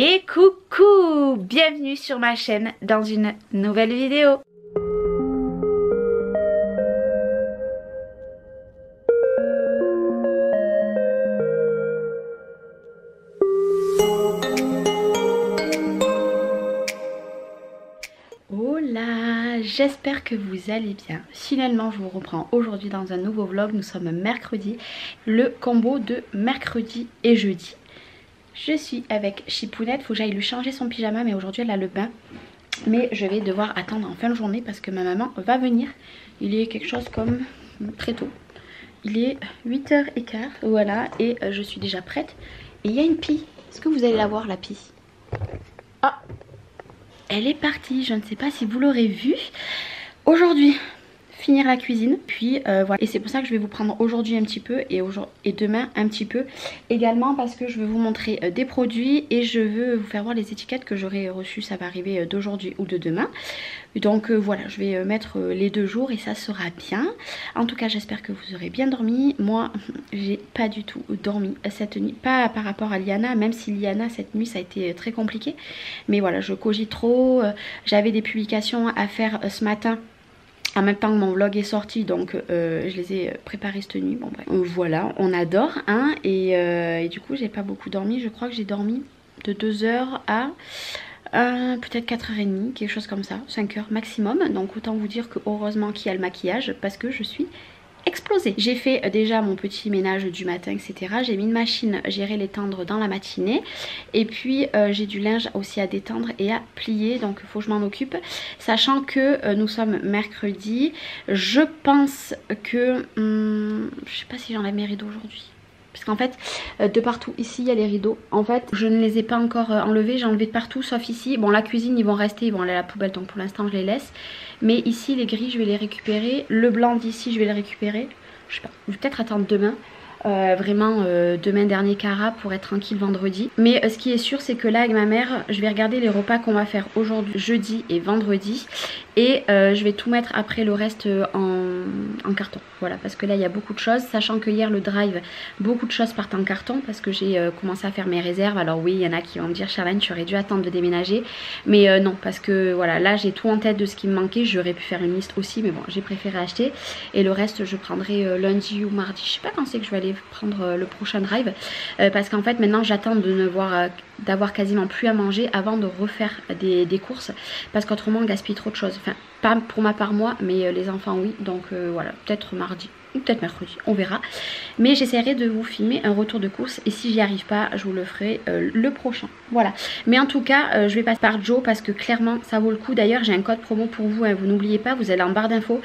Et coucou, bienvenue sur ma chaîne dans une nouvelle vidéo. Hola, j'espère que vous allez bien. Finalement je vous reprends aujourd'hui dans un nouveau vlog. Nous sommes mercredi, le combo de mercredi et jeudi. Je suis avec Chipounette, faut que j'aille lui changer son pyjama, mais aujourd'hui elle a le bain. Mais je vais devoir attendre en fin de journée parce que ma maman va venir. Il est quelque chose comme très tôt. Il est 8h15, voilà, et je suis déjà prête. Et il y a une pie. Est-ce que vous allez la voir, la pie? Ah, elle est partie, je ne sais pas si vous l'aurez vue. Aujourd'hui, finir la cuisine, puis voilà. Et c'est pour ça que je vais vous prendre aujourd'hui un petit peu et demain un petit peu également, parce que je vais vous montrer des produits et je veux vous faire voir les étiquettes que j'aurai reçues. Ça va arriver d'aujourd'hui ou de demain. Donc voilà, je vais mettre les 2 jours et ça sera bien. En tout cas, j'espère que vous aurez bien dormi. Moi, j'ai pas du tout dormi cette nuit. Pas par rapport à Liana, même si Liana, cette nuit, ça a été très compliqué. Mais voilà, je cogite trop. J'avais des publications à faire ce matin en même temps que mon vlog est sorti, donc je les ai préparés cette nuit. Bon bref, voilà, on adore hein, et du coup j'ai pas beaucoup dormi. Je crois que j'ai dormi de 2h à peut-être 4h30, quelque chose comme ça, 5h maximum. Donc autant vous dire que heureusement qu'il y a le maquillage, parce que je suis explosée. J'ai fait déjà mon petit ménage du matin, etc. J'ai mis une machine, j'irai l'étendre dans la matinée. Et puis j'ai du linge aussi à détendre et à plier, donc il faut que je m'en occupe. Sachant que nous sommes mercredi, je pense que je sais pas si j'enlève mes rideaux aujourd'hui. Parce qu'en fait, de partout, ici il y a les rideaux. En fait, je ne les ai pas encore enlevés. J'ai enlevé de partout sauf ici. Bon, la cuisine, ils vont rester, ils vont aller à la poubelle. Donc pour l'instant, je les laisse. Mais ici, les gris, je vais les récupérer. Le blanc d'ici, je vais les récupérer. Je sais pas, je vais peut-être attendre demain. Vraiment demain dernier cara pour être tranquille vendredi. Mais ce qui est sûr, c'est que là avec ma mère, je vais regarder les repas qu'on va faire aujourd'hui, jeudi et vendredi. Et je vais tout mettre après le reste en carton. Voilà, parce que là il y a beaucoup de choses. Sachant que hier le drive, beaucoup de choses partent en carton parce que j'ai commencé à faire mes réserves. Alors oui, il y en a qui vont me dire Charlène, tu aurais dû attendre de déménager. Mais non, parce que voilà, là j'ai tout en tête de ce qui me manquait. J'aurais pu faire une liste aussi, mais bon, j'ai préféré acheter. Et le reste, je prendrai lundi ou mardi. Je sais pas quand c'est que je vais aller prendre le prochain drive. Parce qu'en fait, maintenant j'attends de d'avoir quasiment plus à manger avant de refaire des courses. Parce qu'autrement, on gaspille trop de choses. Enfin, pas pour ma part moi, mais les enfants oui. Donc voilà, peut-être mardi ou peut-être mercredi, on verra. Mais j'essaierai de vous filmer un retour de course et si j'y arrive pas, je vous le ferai le prochain. Voilà. Mais en tout cas, je vais passer par Joe parce que clairement, ça vaut le coup. D'ailleurs, j'ai un code promo pour vous. Hein, vous n'oubliez pas, vous allez en barre d'infos.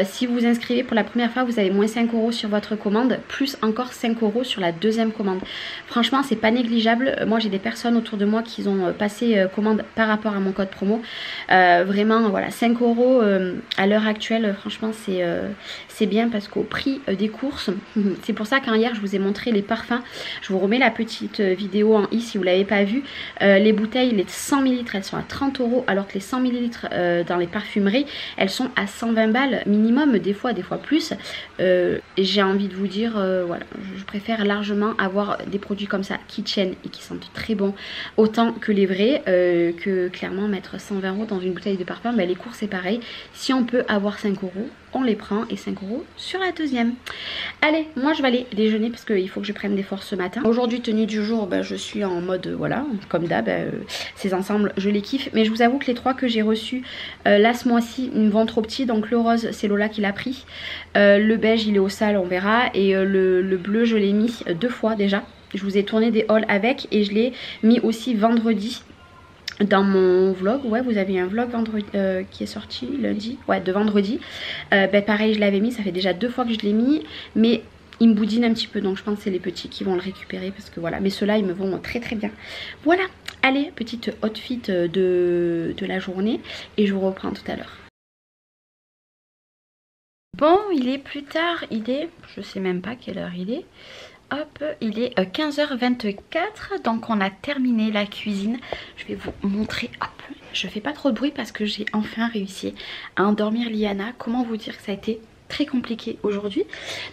Si vous vous inscrivez pour la première fois, vous avez moins 5 € sur votre commande, plus encore 5 € sur la deuxième commande. Franchement, c'est pas négligeable. Moi, j'ai des personnes autour de moi qui ont passé commande par rapport à mon code promo. Vraiment, voilà, 5 € à l'heure actuelle, franchement, c'est bien parce qu'au prix des courses, c'est pour ça qu'hier je vous ai montré les parfums. Je vous remets la petite vidéo en i si vous l'avez pas vu. Les bouteilles, les 100 ml elles sont à 30 € alors que les 100 ml dans les parfumeries elles sont à 120 balles minimum, des fois plus. J'ai envie de vous dire voilà, je préfère largement avoir des produits comme ça qui tiennent et qui sentent très bon autant que les vrais, que clairement mettre 120 € dans une bouteille de parfum. Les courses c'est pareil, si on peut avoir 5 € on les prend et 5 € sur la deuxième. Allez, moi je vais aller déjeuner parce qu'il faut que je prenne des forces ce matin. Aujourd'hui, tenue du jour, je suis en mode voilà, comme d'hab, ces ensembles je les kiffe. Mais je vous avoue que les 3 que j'ai reçus là ce mois-ci ils me vont trop petits. Donc le rose c'est Lola qui l'a pris, le beige il est au sale, on verra. Et le bleu je l'ai mis 2 fois déjà. Je vous ai tourné des hauls avec et je l'ai mis aussi vendredi dans mon vlog. Ouais, vous avez un vlog vendredi qui est sorti lundi, ouais, de vendredi. Pareil, je l'avais mis, ça fait déjà 2 fois que je l'ai mis, mais il me boudine un petit peu, donc je pense que c'est les petits qui vont le récupérer parce que voilà, mais ceux-là ils me vont très très bien. Voilà, allez, petite outfit de la journée et je vous reprends tout à l'heure. Bon, il est plus tard, il est, je sais même pas quelle heure il est. Hop, il est 15h24, donc on a terminé la cuisine. Je vais vous montrer, hop, je fais pas trop de bruit parce que j'ai enfin réussi à endormir Liana. Comment vous dire que ça a été très compliqué aujourd'hui.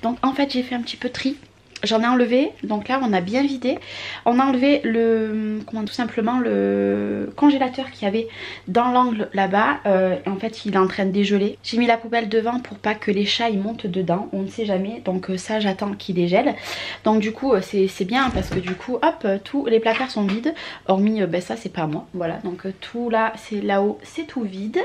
Donc en fait j'ai fait un petit peu de tri j'en ai enlevé, donc là on a bien vidé. On a enlevé le, tout simplement le congélateur qu'il y avait dans l'angle là-bas. En fait il est en train de dégeler. J'ai mis la poubelle devant pour pas que les chats ils montent dedans, on ne sait jamais. Donc ça j'attends qu'il dégèle. Donc du coup c'est bien parce que du coup hop, tous les placards sont vides. Hormis ça c'est pas à moi, voilà. Donc tout là c'est là-haut, c'est tout vide.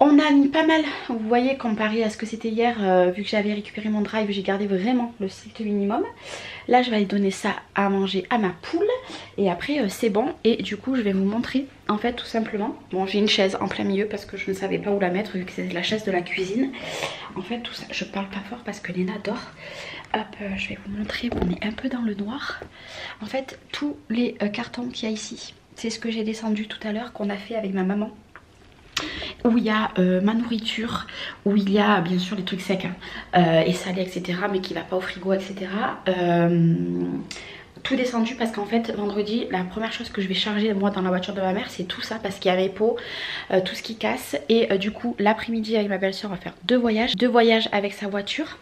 On a mis pas mal, vous voyez, comparé à ce que c'était hier, vu que j'avais récupéré mon drive, j'ai gardé vraiment le strict minimum. Là je vais aller donner ça à manger à ma poule et après c'est bon. Et du coup je vais vous montrer en fait tout simplement. Bon, j'ai une chaise en plein milieu parce que je ne savais pas où la mettre vu que c'est la chaise de la cuisine. En fait tout ça, je parle pas fort parce que Léna dort. Hop, je vais vous montrer, on est un peu dans le noir. En fait tous les cartons qu'il y a ici, c'est ce que j'ai descendu tout à l'heure qu'on a fait avec ma maman. Où il y a ma nourriture, où il y a bien sûr les trucs secs et salés etc, mais qui va pas au frigo etc. Tout descendu parce qu'en fait vendredi la première chose que je vais charger moi dans la voiture de ma mère c'est tout ça parce qu'il y a mes pots, tout ce qui casse. Et du coup l'après-midi avec ma belle-sœur on va faire deux voyages avec sa voiture.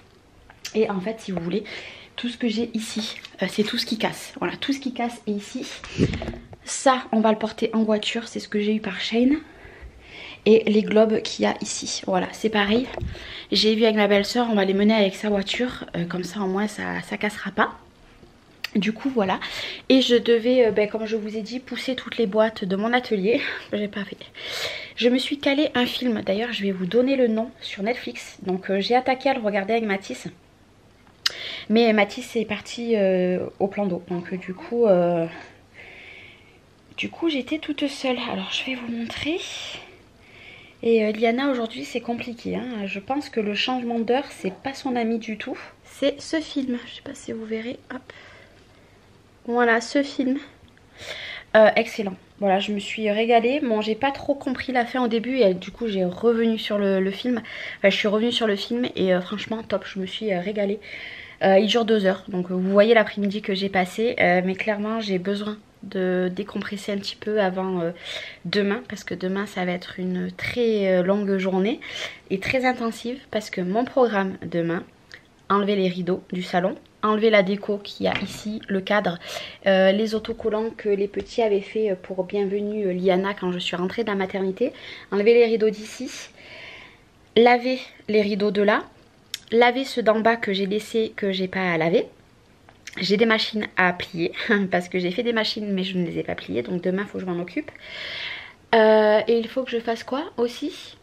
Et en fait si vous voulez tout ce que j'ai ici c'est tout ce qui casse, voilà, tout ce qui casse est ici. Ça on va le porter en voiture, c'est ce que j'ai eu par Shane. Et les globes qu'il y a ici, voilà, c'est pareil. J'ai vu avec ma belle-sœur, on va les mener avec sa voiture, comme ça au moins ça cassera pas. Du coup voilà, et je devais, comme je vous ai dit, pousser toutes les boîtes de mon atelier. J'ai pas fait. Je me suis calé un film, d'ailleurs je vais vous donner le nom sur Netflix. Donc j'ai attaqué à le regarder avec Mathis. Mais Mathis est parti au plan d'eau, donc du coup j'étais toute seule. Alors je vais vous montrer. Et Liana aujourd'hui c'est compliqué, hein. Je pense que le changement d'heure c'est pas son ami du tout. C'est ce film, je sais pas si vous verrez, hop. Voilà ce film, excellent. Voilà, je me suis régalée. Bon, j'ai pas trop compris la fin au début et du coup j'ai revenu sur le film. Enfin, je suis revenue sur le film et franchement top, je me suis régalée. Il dure 2 heures, donc vous voyez l'après-midi que j'ai passé, mais clairement j'ai besoin de décompresser un petit peu avant demain, parce que demain ça va être une très longue journée et très intensive, parce que mon programme demain, enlever les rideaux du salon, enlever la déco qu'il y a ici, le cadre, les autocollants que les petits avaient fait pour Bienvenue Liana quand je suis rentrée de la maternité, enlever les rideaux d'ici, laver les rideaux de là, laver ceux d'en bas que j'ai laissés, que j'ai pas à laver. J'ai des machines à plier parce que j'ai fait des machines mais je ne les ai pas pliées, donc demain il faut que je m'en occupe. Et il faut que je fasse quoi aussi?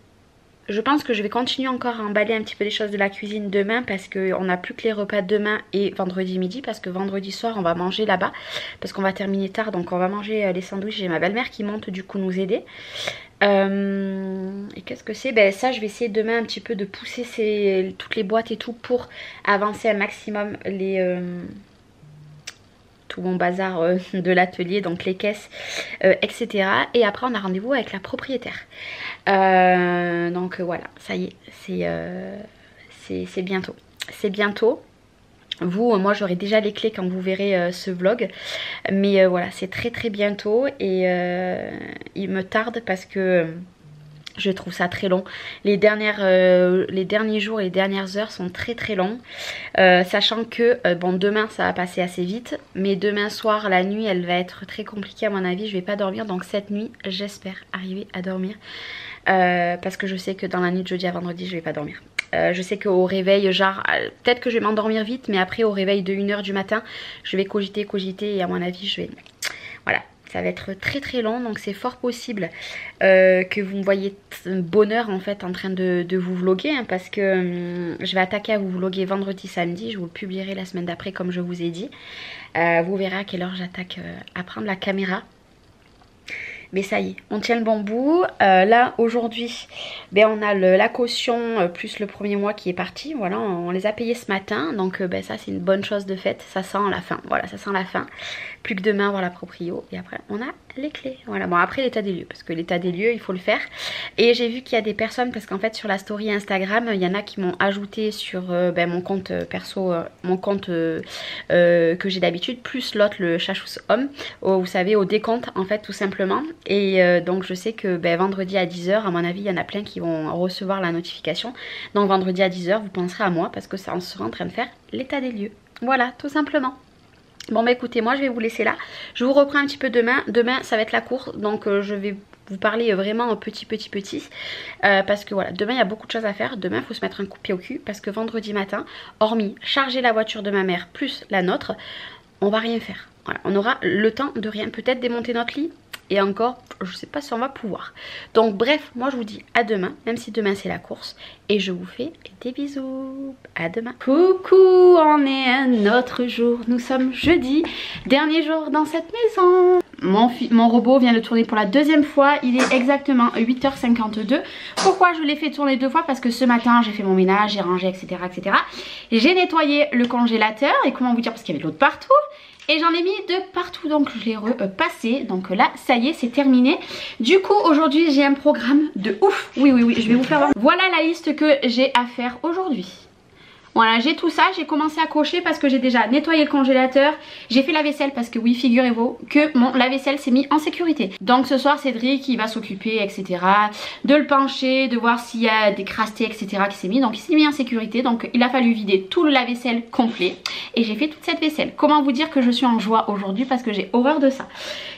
Je pense que je vais continuer encore à emballer un petit peu les choses de la cuisine demain, parce qu'on n'a plus que les repas demain et vendredi midi, parce que vendredi soir on va manger là-bas parce qu'on va terminer tard, donc on va manger les sandwichs. J'ai ma belle-mère qui monte du coup nous aider. Et qu'est-ce que c'est? Ben ça je vais essayer demain un petit peu de pousser toutes les boîtes et tout pour avancer un maximum tout mon bazar de l'atelier, donc les caisses, etc. Et après on a rendez-vous avec la propriétaire. Donc voilà, ça y est, c'est bientôt. C'est bientôt. Vous, moi j'aurai déjà les clés quand vous verrez ce vlog. Mais voilà, c'est très très bientôt. Et il me tarde parce que je trouve ça très long. Les derniers jours et les dernières heures sont très très longs. Sachant que, bon, demain ça va passer assez vite. Mais demain soir, la nuit, elle va être très compliquée à mon avis. Je vais pas dormir. Donc cette nuit, j'espère arriver à dormir. Parce que je sais que dans la nuit de jeudi à vendredi, je vais pas dormir. Je sais qu'au réveil, genre, peut-être que je vais m'endormir vite. Mais après, au réveil de 1 h du matin, je vais cogiter. Et à mon avis, je vais... Voilà. Ça va être très très long, donc c'est fort possible que vous me voyez bonheur en fait en train de vous vlogger, hein, parce que je vais attaquer à vous vlogger vendredi, samedi. Je vous le publierai la semaine d'après comme je vous ai dit. Vous verrez à quelle heure j'attaque à prendre la caméra. Mais ça y est, on tient le bon bout. Là aujourd'hui, ben, on a la caution plus le premier mois qui est parti. Voilà, on les a payés ce matin. Donc ben, ça c'est une bonne chose de fait. Ça sent la fin. Voilà, ça sent la fin. Plus que demain voir la proprio. Et après on a les clés. Voilà, bon après l'état des lieux. Parce que l'état des lieux il faut le faire. Et j'ai vu qu'il y a des personnes, parce qu'en fait sur la story Instagram, il y en a qui m'ont ajouté sur ben, mon compte perso, mon compte que j'ai d'habitude, plus l'autre, le Chachous Homme, vous savez, au décompte en fait tout simplement. Et donc je sais que ben, vendredi à 10 h, à mon avis, il y en a plein qui vont recevoir la notification. Donc vendredi à 10 h, vous penserez à moi parce que ça, on sera en train de faire l'état des lieux. Voilà, tout simplement. Bon bah écoutez, moi je vais vous laisser là. Je vous reprends un petit peu demain. Demain ça va être la course, donc je vais vous parler vraiment petit. Parce que voilà, demain il y a beaucoup de choses à faire. Demain il faut se mettre un coup de pied au cul. Parce que vendredi matin, hormis charger la voiture de ma mère plus la nôtre, on va rien faire. Voilà, on aura le temps de rien. Peut-être démonter notre lit. Et encore, je sais pas si on va pouvoir. Donc bref, moi je vous dis à demain. Même si demain c'est la course. Et je vous fais des bisous. À demain. Coucou, on est un autre jour. Nous sommes jeudi. Dernier jour dans cette maison. Mon robot vient de tourner pour la deuxième fois. Il est exactement 8h52. Pourquoi je l'ai fait tourner deux fois? Parce que ce matin j'ai fait mon ménage, j'ai rangé, etc. J'ai nettoyé le congélateur. Et comment vous dire? Parce qu'il y avait de l'eau de partout. Et j'en ai mis de partout, donc je l'ai repassé. Donc là, ça y est, c'est terminé. Du coup, aujourd'hui, j'ai un programme de ouf. Oui, je vais vous faire voir. Voilà la liste que j'ai à faire aujourd'hui. Voilà, j'ai tout ça, j'ai commencé à cocher parce que j'ai déjà nettoyé le congélateur. J'ai fait la vaisselle parce que oui, figurez-vous que mon lave-vaisselle s'est mis en sécurité. Donc ce soir, Cédric, il va s'occuper, etc. De le pencher, de voir s'il y a des crastés, etc. qui s'est mis. Donc il s'est mis en sécurité. Donc il a fallu vider tout le lave-vaisselle complet. Et j'ai fait toute cette vaisselle. Comment vous dire que je suis en joie aujourd'hui parce que j'ai horreur de ça.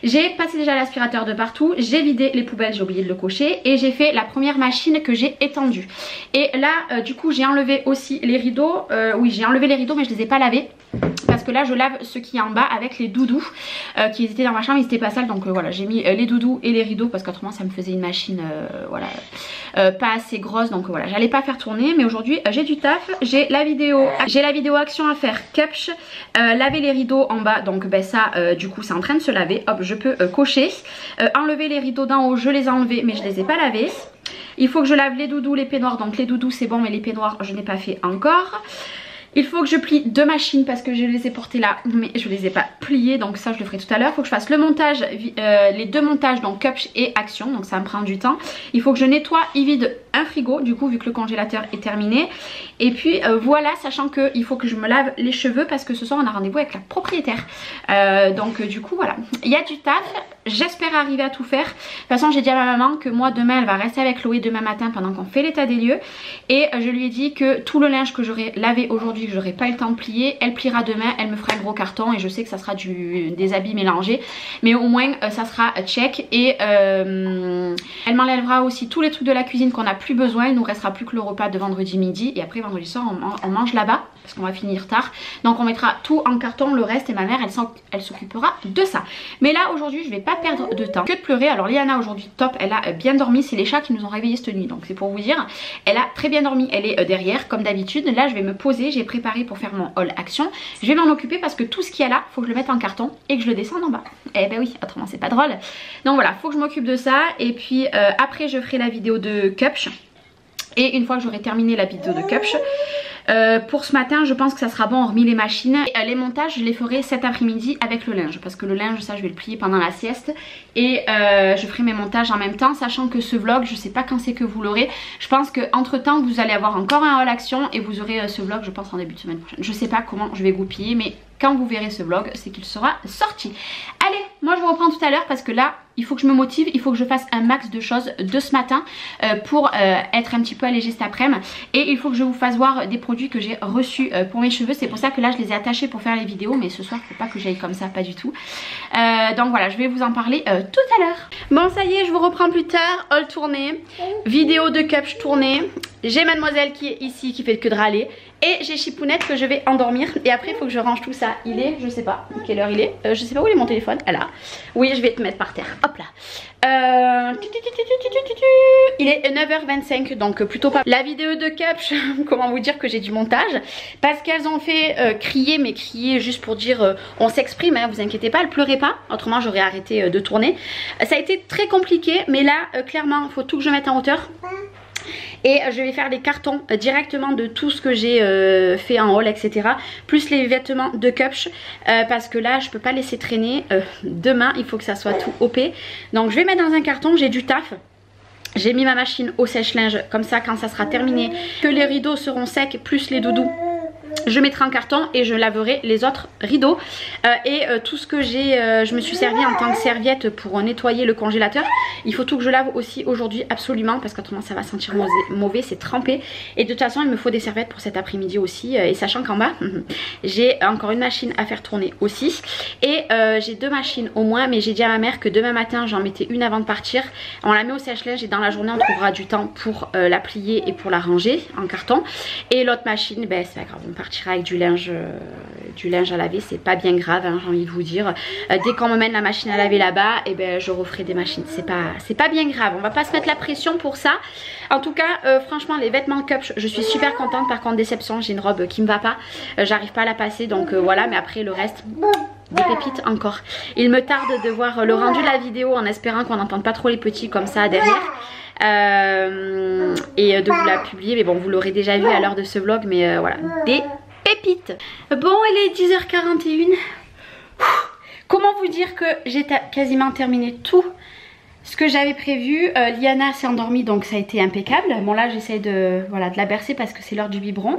J'ai passé déjà l'aspirateur de partout. J'ai vidé les poubelles, j'ai oublié de le cocher. Et j'ai fait la première machine que j'ai étendue. Et là, du coup, j'ai enlevé aussi les rideaux. Oui, j'ai enlevé les rideaux mais je les ai pas lavés parce que là je lave ce qui est en bas avec les doudous qui étaient dans ma chambre, ils étaient pas sales. Donc voilà, j'ai mis les doudous et les rideaux parce qu'autrement ça me faisait une machine voilà, pas assez grosse. Donc voilà, j'allais pas faire tourner. Mais aujourd'hui j'ai du taf, j'ai la vidéo action à faire, Cupsh, laver les rideaux en bas. Donc ben ça du coup c'est en train de se laver. Hop, je peux cocher. Enlever les rideaux d'en haut, je les ai enlevés mais je les ai pas lavés. Il faut que je lave les doudous, les peignoirs. Donc les doudous c'est bon mais les peignoirs je n'ai pas fait encore. Il faut que je plie deux machines parce que je les ai portées là mais je les ai pas pliées, donc ça je le ferai tout à l'heure. Il faut que je fasse le montage, les deux montages, donc Cupsh et Action, donc ça me prend du temps. Il faut que je nettoie et vide un frigo du coup vu que le congélateur est terminé. Et puis voilà, sachant que il faut que je me lave les cheveux parce que ce soir on a rendez-vous avec la propriétaire. Donc du coup voilà, il y a du taf. J'espère arriver à tout faire. De toute façon j'ai dit à ma maman que moi demain elle va rester avec Chloé demain matin pendant qu'on fait l'état des lieux. Et je lui ai dit que tout le linge que j'aurais lavé aujourd'hui, que j'aurais pas eu le temps de plier, elle pliera demain, elle me fera un gros carton. Et je sais que ça sera des habits mélangés, mais au moins ça sera check. Et elle m'enlèvera aussi tous les trucs de la cuisine qu'on n'a plus besoin. Il nous restera plus que le repas de vendredi midi. Et après vendredi soir on mange là-bas parce qu'on va finir tard. Donc on mettra tout en carton, le reste, et ma mère elle s'occupera de ça. Mais là aujourd'hui je vais pas perdre de temps que de pleurer. Alors Liana aujourd'hui top, elle a bien dormi. C'est les chats qui nous ont réveillés cette nuit, donc c'est pour vous dire. Elle a très bien dormi, elle est derrière comme d'habitude. Là je vais me poser, j'ai préparé pour faire mon haul action. Je vais m'en occuper parce que tout ce qu'il y a là faut que je le mette en carton et que je le descende en bas. Eh ben oui, autrement c'est pas drôle. Donc voilà, faut que je m'occupe de ça. Et puis après je ferai la vidéo de Cupsh. Et une fois que j'aurai terminé la vidéo de Cupsh, pour ce matin je pense que ça sera bon hormis les machines. Et les montages je les ferai cet après-midi avec le linge, parce que le linge ça je vais le plier pendant la sieste. Et je ferai mes montages en même temps, sachant que ce vlog je sais pas quand c'est que vous l'aurez. Je pense que entre temps vous allez avoir encore un haul action et vous aurez ce vlog je pense en début de semaine prochaine. Je sais pas comment je vais goupiller, mais quand vous verrez ce vlog c'est qu'il sera sorti. Allez, moi je vous reprends tout à l'heure parce que là il faut que je me motive, il faut que je fasse un max de choses de ce matin pour être un petit peu allégée cet après-midi. Et il faut que je vous fasse voir des produits que j'ai reçus pour mes cheveux. C'est pour ça que là je les ai attachés pour faire les vidéos, mais ce soir il ne faut pas que j'aille comme ça, pas du tout. Donc voilà, je vais vous en parler tout à l'heure. Bon ça y est, je vous reprends plus tard. Haul tourné, vidéo de Cupsh tournée. J'ai mademoiselle qui est ici qui fait que de râler. Et j'ai Chipounette que je vais endormir. Et après il faut que je range tout ça. Il est, je sais pas quelle heure il est, je sais pas où il est mon téléphone. Là. Oui, je vais te mettre par terre. Hop là. Il est 9h25, donc plutôt pas. La vidéo de Cupsh, comment vous dire que j'ai du montage, parce qu'elles ont fait crier, mais crier juste pour dire on s'exprime, hein, vous inquiétez pas, elles pleuraient pas, autrement j'aurais arrêté de tourner. Ça a été très compliqué, mais là clairement il faut tout que je mette en hauteur. Et je vais faire les cartons directement de tout ce que j'ai fait en haul, etc. Plus les vêtements de Cupsh parce que là je peux pas laisser traîner. Demain il faut que ça soit tout OP. Donc je vais mettre dans un carton, j'ai du taf. J'ai mis ma machine au sèche-linge, comme ça quand ça sera terminé, que les rideaux seront secs, plus les doudous. je mettrai en carton et je laverai les autres rideaux. Tout ce que j'ai, je me suis servi en tant que serviette pour nettoyer le congélateur. Il faut tout que je lave aussi aujourd'hui absolument, parce qu'autrement ça va sentir mauvais, c'est trempé. Et de toute façon il me faut des serviettes pour cet après-midi aussi. Et sachant qu'en bas j'ai encore une machine à faire tourner aussi. Et j'ai 2 machines au moins, mais j'ai dit à ma mère que demain matin j'en mettais une avant de partir. On la met au sèche-linge et dans la journée on trouvera du temps pour la plier et pour la ranger en carton. Et l'autre machine, ben c'est pas grave, on partira avec du linge à laver, c'est pas bien grave, hein, j'ai envie de vous dire. Dès qu'on me mène la machine à laver là-bas, et ben je referai des machines, c'est pas bien grave, on va pas se mettre la pression pour ça. En tout cas franchement les vêtements Cup, je suis super contente. Par contre déception, j'ai une robe qui me va pas, j'arrive pas à la passer, donc voilà. Mais après le reste, des pépites encore. Il me tarde de voir le rendu de la vidéo en espérant qu'on n'entende pas trop les petits comme ça derrière. Et de vous la publier, mais bon vous l'aurez déjà vu à l'heure de ce vlog, mais voilà, des pépites. Bon, il est 10h41. Comment vous dire que j'ai quasiment terminé tout ce que j'avais prévu. Liana s'est endormie, donc ça a été impeccable. Bon là j'essaie de la bercer parce que c'est l'heure du biberon,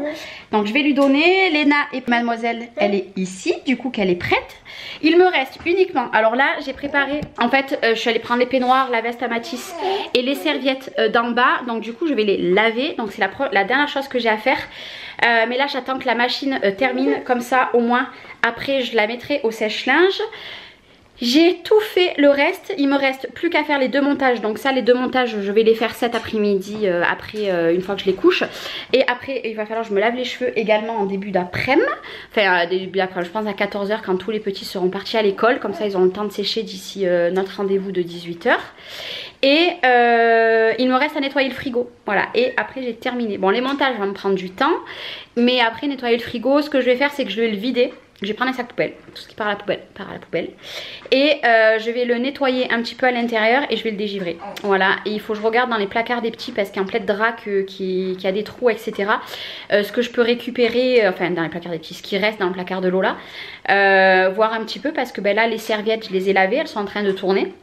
donc je vais lui donner. Léna et mademoiselle, elle est ici du coup qu'elle est prête. Il me reste uniquement, alors là j'ai préparé, en fait je suis allée prendre les peignoirs, la veste à Matisse et les serviettes d'en bas, donc du coup je vais les laver, donc c'est la dernière chose que j'ai à faire. Mais là j'attends que la machine termine, comme ça au moins après je la mettrai au sèche-linge. J'ai tout fait le reste, il me reste plus qu'à faire les 2 montages. Donc ça, les 2 montages je vais les faire cet après-midi, après une fois que je les couche. Et après il va falloir que je me lave les cheveux également en début d'après-midi. Enfin début d'après, je pense à 14h quand tous les petits seront partis à l'école. Comme ça ils ont le temps de sécher d'ici notre rendez-vous de 18h. Et il me reste à nettoyer le frigo, voilà, et après j'ai terminé. Bon les montages vont me prendre du temps, mais après nettoyer le frigo, ce que je vais faire c'est que je vais le vider. Je vais prendre un sac poubelle, tout ce qui part à la poubelle part à la poubelle. Et je vais le nettoyer un petit peu à l'intérieur et je vais le dégivrer. Voilà, et il faut que je regarde dans les placards des petits parce qu'il y a un plaid de drap qui a des trous, etc. Ce que je peux récupérer, enfin dans les placards des petits, ce qui reste dans le placard de Lola. Voir un petit peu parce que ben là les serviettes je les ai lavées, elles sont en train de tourner.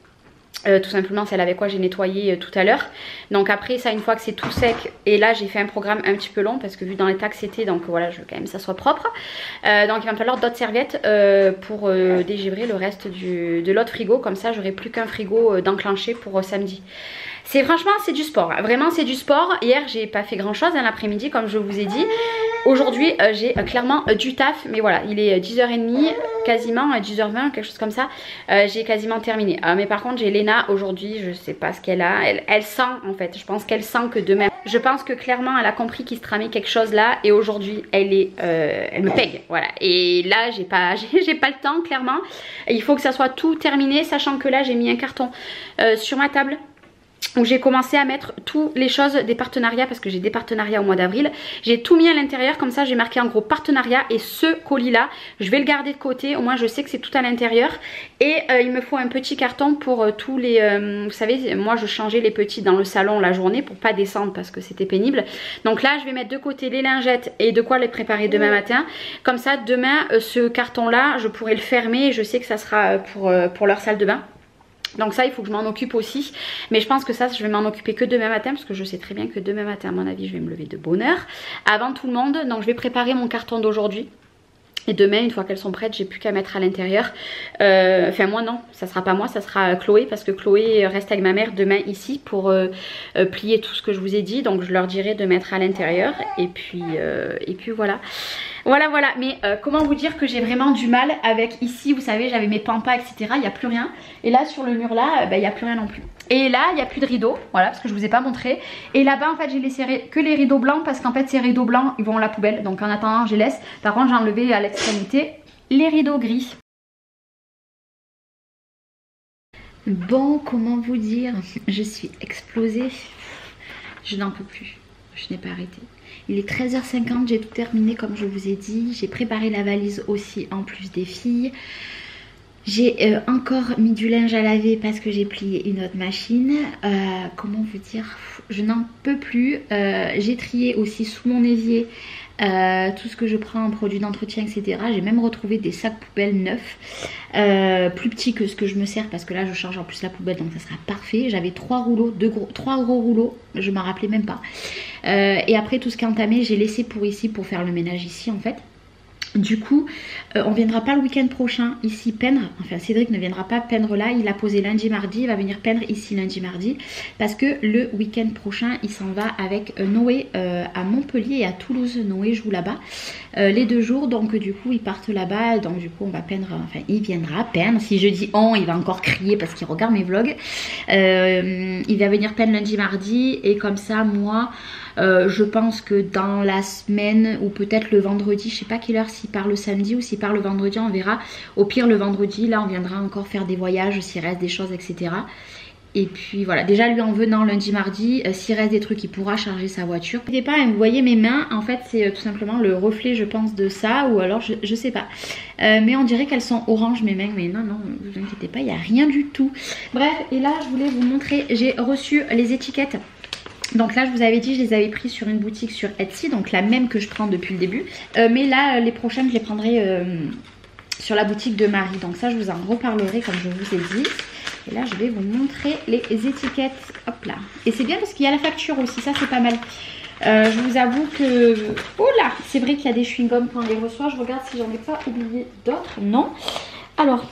Tout simplement celle avec quoi j'ai nettoyé tout à l'heure. Donc après ça, une fois que c'est tout sec, et là j'ai fait un programme un petit peu long parce que vu dans l'état que c'était, donc voilà, je veux quand même que ça soit propre. Donc il va me falloir d'autres serviettes pour dégivrer le reste de l'autre frigo. Comme ça j'aurai plus qu'un frigo d'enclenché pour samedi. C'est franchement c'est du sport, hein. Vraiment c'est du sport. Hier j'ai pas fait grand chose hein, l'après-midi comme je vous ai dit. Aujourd'hui j'ai clairement du taf, mais voilà, il est 10h30 quasiment, 10h20 quelque chose comme ça. J'ai quasiment terminé. Mais par contre j'ai Léna aujourd'hui, je sais pas ce qu'elle a, elle sent en fait, je pense qu'elle sent que demain, je pense que clairement elle a compris qu'il se tramait quelque chose là, et aujourd'hui elle me pègue, voilà. Et là j'ai pas le temps clairement, il faut que ça soit tout terminé, sachant que là j'ai mis un carton sur ma table où j'ai commencé à mettre toutes les choses des partenariats, parce que j'ai des partenariats au mois d'avril. J'ai tout mis à l'intérieur, comme ça j'ai marqué en gros partenariat, et ce colis là je vais le garder de côté, au moins je sais que c'est tout à l'intérieur. Et il me faut un petit carton pour tous les vous savez moi je changeais les petits dans le salon la journée pour pas descendre parce que c'était pénible. Donc là je vais mettre de côté les lingettes et de quoi les préparer demain matin. Comme ça demain ce carton là je pourrai le fermer, et je sais que ça sera pour leur salle de bain. Donc ça il faut que je m'en occupe aussi, mais je pense que ça je vais m'en occuper que demain matin, parce que je sais très bien que demain matin à mon avis je vais me lever de bonne heure avant tout le monde. Donc je vais préparer mon carton d'aujourd'hui, et demain une fois qu'elles sont prêtes j'ai plus qu'à mettre à l'intérieur. Enfin moi non, ça sera pas moi, ça sera Chloé, parce que Chloé reste avec ma mère demain ici pour plier tout ce que je vous ai dit. Donc je leur dirai de mettre à l'intérieur, et puis voilà. Voilà, mais comment vous dire que j'ai vraiment du mal avec ici, vous savez j'avais mes pampas etc, il n'y a plus rien. Et là sur le mur là, il n'y a plus rien non plus. Et là il n'y a plus de rideaux, voilà, parce que je vous ai pas montré. Et là-bas en fait j'ai laissé que les rideaux blancs, parce qu'en fait ces rideaux blancs ils vont à la poubelle. Donc en attendant je les laisse. Par contre j'ai enlevé à l'extrémité les rideaux gris. Bon, comment vous dire, je suis explosée, je n'en peux plus, je n'ai pas arrêté. Il est 13h50, j'ai tout terminé comme je vous ai dit. J'ai préparé la valise aussi en plus des filles. J'ai encore mis du linge à laver parce que j'ai plié une autre machine. Comment vous dire, je n'en peux plus. J'ai trié aussi sous mon évier tout ce que je prends en produits d'entretien, etc. J'ai même retrouvé des sacs poubelles neufs, plus petits que ce que je me sers parce que là je charge en plus la poubelle, donc ça sera parfait. J'avais 3 rouleaux, 3 gros rouleaux, je m'en rappelais même pas. Et après tout ce qui est entamé, j'ai laissé pour ici pour faire le ménage ici en fait. Du coup, on viendra pas le week-end prochain ici peindre. Enfin, Cédric ne viendra pas peindre là. Il a posé lundi, mardi. Il va venir peindre ici lundi, mardi. Parce que le week-end prochain, il s'en va avec Noé à Montpellier et à Toulouse. Noé joue là-bas les 2 jours. Donc, du coup, ils partent là-bas. Donc, du coup, on va peindre. Enfin, il viendra peindre. Si je dis on, il va encore crier parce qu'il regarde mes vlogs. Il va venir peindre lundi, mardi. Et comme ça, moi... je pense que dans la semaine ou peut-être le vendredi, je sais pas quelle heure, s'il part le samedi ou s'il part le vendredi, on verra. Au pire le vendredi, là on viendra encore faire des voyages s'il reste des choses, etc. Et puis voilà, déjà lui en venant lundi, mardi, s'il reste des trucs, il pourra charger sa voiture. N'hésitez pas, vous voyez mes mains, en fait c'est tout simplement le reflet je pense de ça, ou alors je sais pas. Mais on dirait qu'elles sont oranges mes mains, mais non, non, vous inquiétez pas, il n'y a rien du tout. Bref, et là je voulais vous montrer, j'ai reçu les étiquettes. Donc là je vous avais dit, je les avais pris sur une boutique sur Etsy, donc la même que je prends depuis le début. Mais là les prochaines je les prendrai sur la boutique de Marie. Donc ça je vous en reparlerai comme je vous ai dit. Et là je vais vous montrer les étiquettes. Hop là. Et c'est bien parce qu'il y a la facture aussi, ça c'est pas mal. Je vous avoue que... Oh là, c'est vrai qu'il y a des chewing-gums quand on les reçoit. Je regarde si j'en ai pas oublié d'autres. Non. Alors...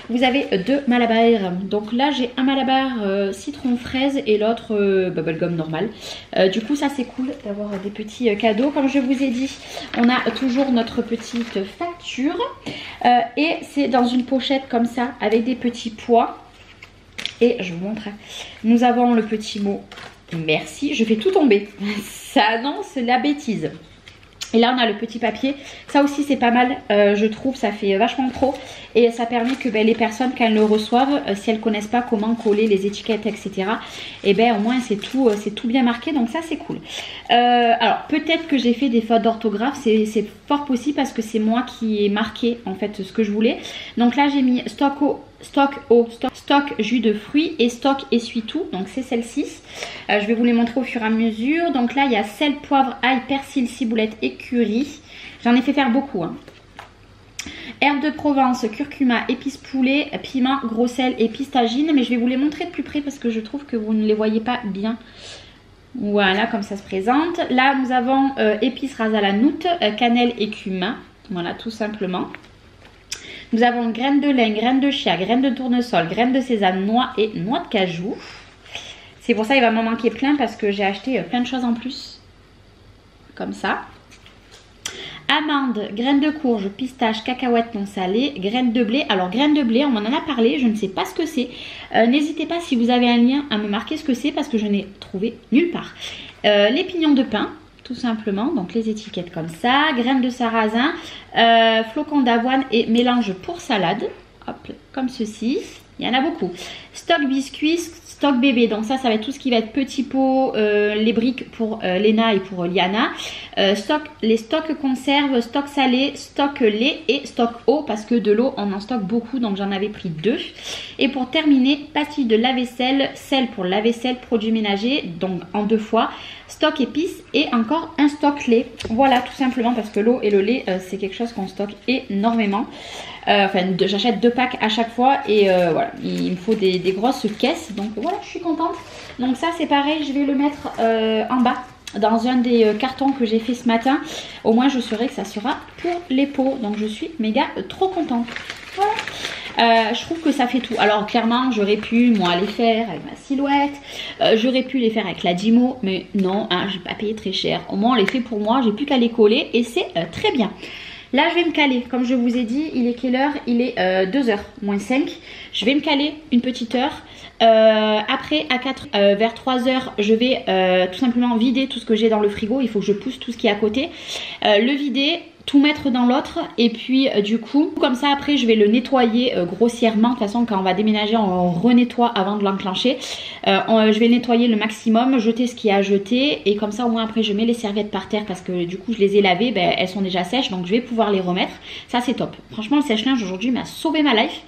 Vous avez 2 malabars. Donc là j'ai un malabar citron fraise et l'autre bubblegum normal. Du coup ça c'est cool d'avoir des petits cadeaux. Comme je vous ai dit, on a toujours notre petite facture. Et c'est dans une pochette comme ça avec des petits pois. Et je vous montre. Nous avons le petit mot merci. Je fais tout tomber. Ça annonce la bêtise. Et là on a le petit papier, ça aussi c'est pas mal, je trouve, ça fait vachement pro. Et ça permet que les personnes quand elles le reçoivent, si elles connaissent pas comment coller les étiquettes, etc. Et au moins c'est tout bien marqué, donc ça c'est cool. Alors peut-être que j'ai fait des fautes d'orthographe, c'est fort possible parce que c'est moi qui ai marqué en fait ce que je voulais. Donc là j'ai mis stock eau, stock jus de fruits et stock essuie-tout, donc c'est celle-ci. Je vais vous les montrer au fur et à mesure. Donc là il y a sel, poivre, ail, persil, ciboulette et curry. J'en ai fait faire beaucoup hein. Herbes de Provence, curcuma, épices poulet, piment, gros sel et pistagine. Mais je vais vous les montrer de plus près parce que je trouve que vous ne les voyez pas bien. Voilà comme ça se présente. Là nous avons épices ras à la noutre, cannelle et cumin. Voilà tout simplement. Nous avons graines de lin, graines de chia, graines de tournesol, graines de sésame, noix et noix de cajou. C'est pour ça qu'il va m'en manquer plein parce que j'ai acheté plein de choses en plus. Comme ça. Amandes, graines de courge, pistaches, cacahuètes non salées, graines de blé. Alors graines de blé, on m'en a parlé, je ne sais pas ce que c'est. N'hésitez pas si vous avez un lien à me marquer ce que c'est parce que je n'ai trouvé nulle part. Les pignons de pain. Tout simplement, donc les étiquettes comme ça, graines de sarrasin, flocons d'avoine et mélange pour salade, hop, comme ceci, il y en a beaucoup. Stock biscuits, stock bébé, donc ça va être tout ce qui va être petit pot, les briques pour Léna et pour Liana, les stocks conserves, stock salé, stock lait et stock eau, parce que de l'eau on en stocke beaucoup, donc j'en avais pris 2. Et pour terminer, pastilles de lave-vaisselle, sel pour lave-vaisselle, produits ménagers, donc en 2 fois, stock épices et encore un stock lait. Voilà tout simplement parce que l'eau et le lait c'est quelque chose qu'on stocke énormément. Enfin j'achète 2 packs à chaque fois et voilà, il me faut des grosses caisses, donc voilà je suis contente. Donc ça c'est pareil, je vais le mettre en bas dans un des cartons que j'ai fait ce matin. Au moins je saurai que ça sera pour les pots, donc je suis méga trop contente. Voilà. Je trouve que ça fait tout. Alors clairement j'aurais pu moi les faire avec ma silhouette, j'aurais pu les faire avec la Dimo, mais non hein, j'ai pas payé très cher. Au moins on les fait pour moi, j'ai plus qu'à les coller et c'est très bien. Là je vais me caler, comme je vous ai dit, il est quelle heure? Il est 2h moins 5. Je vais me caler une petite heure. Après à 4, vers 3h je vais tout simplement vider tout ce que j'ai dans le frigo. Il faut que je pousse tout ce qui est à côté, le vider, tout mettre dans l'autre et puis du coup comme ça après je vais le nettoyer grossièrement. De toute façon quand on va déménager on renettoie avant de l'enclencher. Je vais le nettoyer le maximum, jeter ce qu'il y a à jeter et comme ça au moins après je mets les serviettes par terre parce que du coup je les ai lavées, elles sont déjà sèches donc je vais pouvoir les remettre. Ça c'est top. Franchement le sèche-linge aujourd'hui m'a sauvé ma life.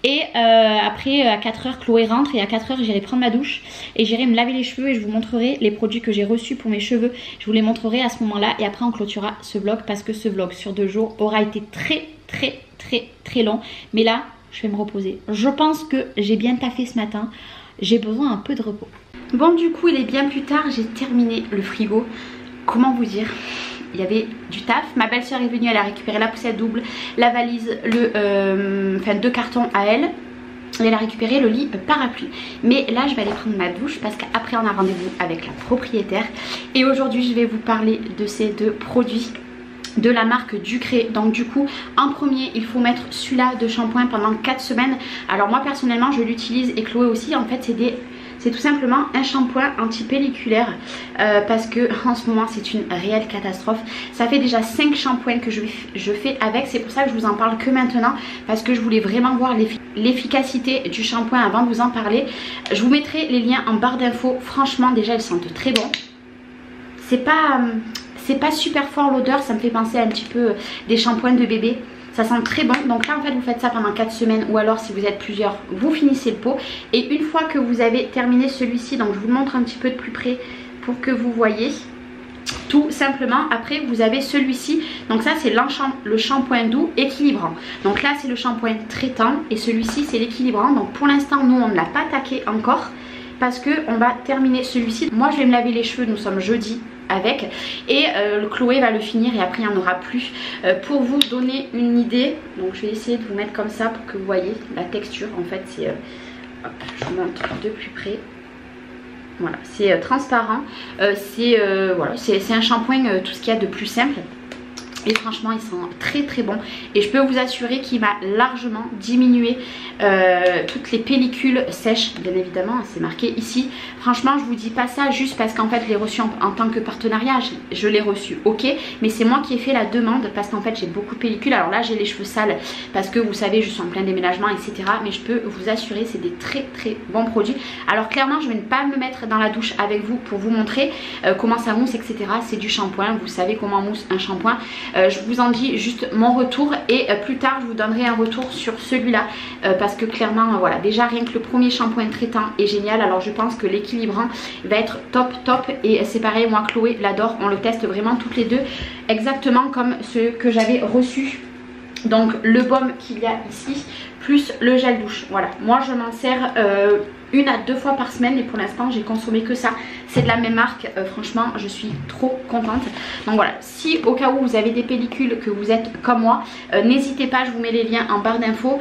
Et après à 4h Chloé rentre et à 4h j'irai prendre ma douche et j'irai me laver les cheveux et je vous montrerai les produits que j'ai reçus pour mes cheveux. Je vous les montrerai à ce moment là et après on clôturera ce vlog parce que ce vlog sur 2 jours aura été très long, mais là je vais me reposer. Je pense que j'ai bien taffé ce matin, j'ai besoin un peu de repos. Bon du coup il est bien plus tard, j'ai terminé le frigo. Comment vous dire, il y avait du taf. Ma belle-sœur est venue, elle a récupéré la poussette double, la valise, enfin 2 cartons à elle. Et elle a récupéré le lit parapluie. Mais là je vais aller prendre ma douche parce qu'après on a rendez-vous avec la propriétaire. Et aujourd'hui je vais vous parler de ces 2 produits de la marque Ducré. Donc du coup en premier il faut mettre celui-là de shampoing pendant 4 semaines. Alors moi personnellement je l'utilise et Chloé aussi. En fait c'est tout simplement un shampoing anti-pelliculaire parce que en ce moment c'est une réelle catastrophe. Ça fait déjà 5 shampoings que je fais avec, c'est pour ça que je vous en parle que maintenant parce que je voulais vraiment voir l'efficacité du shampoing avant de vous en parler. Je vous mettrai les liens en barre d'infos. Franchement déjà elles sentent très bon. C'est pas super fort l'odeur, ça me fait penser un petit peu des shampoings de bébé. Ça sent très bon. Donc là en fait vous faites ça pendant 4 semaines ou alors si vous êtes plusieurs vous finissez le pot. Et une fois que vous avez terminé celui-ci, donc je vous le montre un petit peu de plus près pour que vous voyez. Tout simplement après vous avez celui-ci. Donc ça c'est le shampoing doux équilibrant. Donc là c'est le shampoing traitant et celui-ci c'est l'équilibrant. Donc pour l'instant nous on ne l'a pas attaqué encore parce que on va terminer celui-ci. Moi je vais me laver les cheveux, nous sommes jeudi avec et Chloé va le finir et après il n'y en aura plus. Pour vous donner une idée, donc je vais essayer de vous mettre comme ça pour que vous voyez la texture. En fait c'est je vous montre de plus près. Voilà, c'est transparent, voilà, c'est un shampoing tout ce qu'il y a de plus simple. Et franchement il sent très bon et je peux vous assurer qu'il m'a largement diminué toutes les pellicules sèches. Bien évidemment c'est marqué ici. Franchement je vous dis pas ça juste parce qu'en fait je l'ai reçu en tant que partenariat. Je l'ai reçu ok, mais c'est moi qui ai fait la demande parce qu'en fait j'ai beaucoup de pellicules. Alors là j'ai les cheveux sales parce que vous savez je suis en plein déménagement etc. Mais je peux vous assurer c'est des très bons produits. Alors clairement je vais ne pas me mettre dans la douche avec vous pour vous montrer comment ça mousse etc. C'est du shampoing, vous savez comment mousse un shampoing. Je vous en dis juste mon retour et plus tard je vous donnerai un retour sur celui-là parce que clairement voilà, déjà rien que le premier shampoing traitant est génial. Alors je pense que l'équilibrant va être top et c'est pareil, moi Chloé l'adore, on le teste vraiment toutes les deux exactement comme ceux que j'avais reçus. Donc le baume qu'il y a ici plus le gel douche, voilà, moi je m'en sers 1 à 2 fois par semaine et pour l'instant j'ai consommé que ça. C'est de la même marque, franchement je suis trop contente. Donc voilà, si au cas où vous avez des pellicules que vous êtes comme moi, n'hésitez pas, je vous mets les liens en barre d'infos.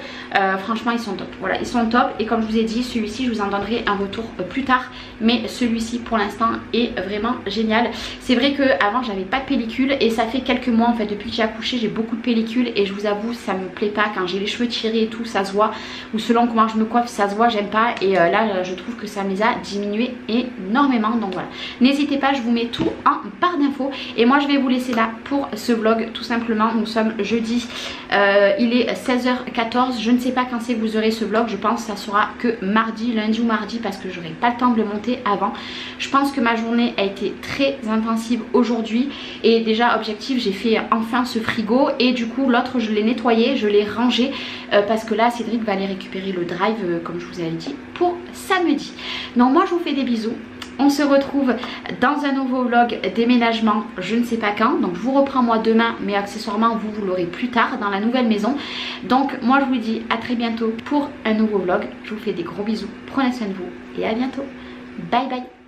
Franchement ils sont top, voilà, ils sont top et comme je vous ai dit celui-ci je vous en donnerai un retour plus tard. Mais celui-ci pour l'instant est vraiment génial. C'est vrai que avant j'avais pas de pellicule et ça fait quelques mois en fait depuis que j'ai accouché j'ai beaucoup de pellicules et je vous avoue ça me plaît pas quand j'ai les cheveux tirés et tout, ça se voit, ou selon comment je me coiffe ça se voit, j'aime pas et là je trouve que ça me les a diminués énormément. Donc voilà, n'hésitez pas, je vous mets tout en barre d'infos et moi je vais vous laisser là pour ce vlog tout simplement. Nous sommes jeudi, il est 16h14, je ne sais pas quand c'est que vous aurez ce vlog, je pense que ça sera que mardi, lundi ou mardi parce que j'aurai pas le temps de le monter avant. Je pense que ma journée a été très intensive aujourd'hui et déjà objectif j'ai fait enfin ce frigo et du coup l'autre je l'ai nettoyé, je l'ai rangé parce que là Cédric va aller récupérer le drive comme je vous avais dit pour samedi. Donc moi je vous fais des bisous. On se retrouve dans un nouveau vlog déménagement, je ne sais pas quand. Donc je vous reprends moi demain, mais accessoirement vous l'aurez plus tard dans la nouvelle maison. Donc moi je vous dis à très bientôt pour un nouveau vlog. Je vous fais des gros bisous, prenez soin de vous et à bientôt. Bye bye.